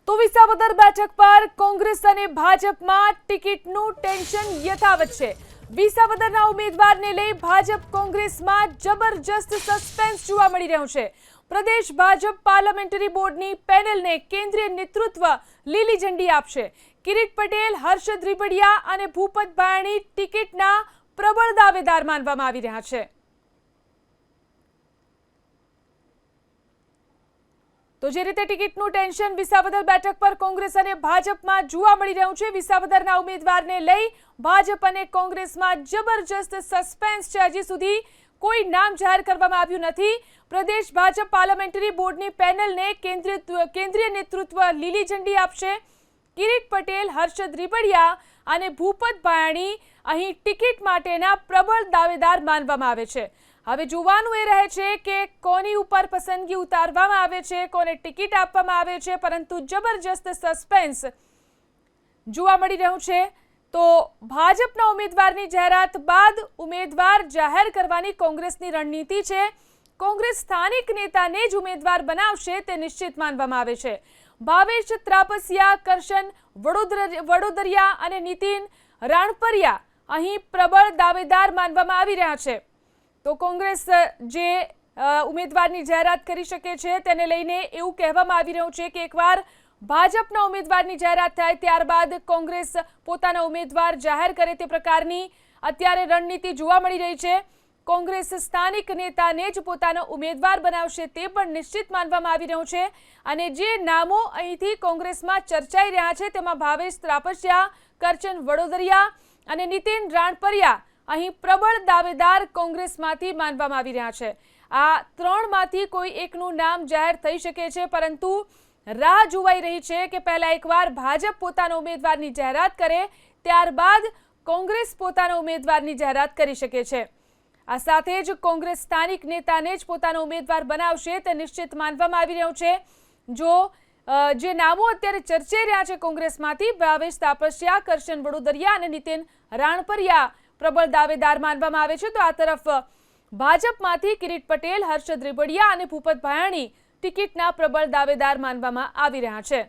તો વિસાવદર બેઠક પર કોંગ્રેસ અને ભાજપમાં ટિકિટનું ટેન્શન યથાવત છે। વિસાવદરના ઉમેદવારને લઈ ભાજપ કોંગ્રેસમાં જબરજસ્ત સસ્પેન્સ જોવા મળી રહ્યું છે। પ્રદેશ ભાજપ પાર્લામેન્ટરી બોર્ડની પેનલને કેન્દ્રીય નેતૃત્વ લીલી ઝંડી આપશે। કિરીટ પટેલ, હર્ષદ રીબડિયા અને ભૂપત ભાયાણી ટિકિટના પ્રબળ દાવેદાર માનવામાં આવી રહ્યા છે। તો જે રીતે ટિકિટનું ટેન્શન વિસાવદર બેઠક પર કોંગ્રેસ અને ભાજપમાં જોવા મળી રહ્યું છે, વિસાવદરના ઉમેદવારને લઈ ભાજપ અને કોંગ્રેસમાં જબરજસ્ત સસ્પેન્સ છે। હજી સુધી કોઈ નામ જાહેર કરવામાં આવ્યું નથી। પ્રદેશ ભાજપ પાર્લામેન્ટરી બોર્ડની પેનલને કેન્દ્રીય નેતૃત્વ લીલી ઝંડી આપશે। કિરીટ પટેલ, હર્ષદ રીબડિયા અને ભૂપત ભાયાણી અહીં ટિકિટ માટેના પ્રબળ દાવેદાર માનવામાં આવે છે। હવે જોવાનું એ રહે છે કે કોની ઉપર પસંદગી ઉતારવામાં આવે છે, કોને ટિકિટ આપવામાં આવે છે, પરંતુ જબરજસ્ત સસ્પેન્સ જોવા મળી રહ્યું છે। તો ભાજપના ઉમેદવારની જાહેરાત બાદ ઉમેદવાર જાહેર કરવાની કોંગ્રેસની રણનીતિ છે। કોંગ્રેસ સ્થાનિક નેતાને જ ઉમેદવાર બનાવશે તે નિશ્ચિત માનવામાં આવે છે। ભાવેશ ત્રાપસિયા, કરશન વડોદરિયા અને નીતિન રાણપરિયા અહીં પ્રબળ દાવેદાર માનવામાં આવી રહ્યા છે। તો કોંગ્રેસ જે ઉમેદવારની જાહેરાત કરી શકે છે તેને લઈને એવું કહેવામાં આવી રહ્યું છે કે એકવાર ભાજપના ઉમેદવારની જાહેરાત થાય ત્યારબાદ કોંગ્રેસ પોતાના ઉમેદવાર જાહેર કરે તે પ્રકારની અત્યારે રણનીતિ જોવા મળી રહી છે। કોંગ્રેસ સ્થાનિક નેતાને જ પોતાનો ઉમેદવાર બનાવશે તે પણ નિશ્ચિત માનવામાં આવી રહ્યું છે। અને જે નામો અહીંથી કોંગ્રેસમાં ચર્ચાઈ રહ્યા છે તેમાં ભાવેશ ત્રાપસિયા, કરચન વડોદરિયા અને નીતિન રાણપરિયા અહીં પ્રબળ દાવેદાર કોંગ્રેસમાંથી માનવામાં આવી રહ્યા છે। આ ત્રણમાંથી કોઈ એકનું નામ જાહેર થઈ શકે છે, પરંતુ રાહ જોવાઈ રહી છે કે પહેલા એકવાર ભાજપ પોતાના ઉમેદવારની જાહેરાત કરે ત્યારબાદ કોંગ્રેસ પોતાના ઉમેદવારની જાહેરાત કરી શકે છે। આ સાથે જ કોંગ્રેસ સ્થાનિક નેતાને જ પોતાનો ઉમેદવાર બનાવશે તે નિશ્ચિત માનવામાં આવી રહ્યું છે। જો જે નામો અત્યારે ચર્ચાઈ રહ્યા છે કોંગ્રેસમાંથી, ભાવેશ ત્રાપસિયા, કરશન વડોદરિયા અને નીતિન રાણપરિયા પ્રબળ દાવેદાર માનવામાં આવે છે, તો આ તરફ ભાજપમાંથી કિરીટ પટેલ, હર્ષદ રીબડિયા અને ભૂપત ભાયાણી ટિકિટના પ્રબળ દાવેદાર માનવામાં આવી રહ્યા છે।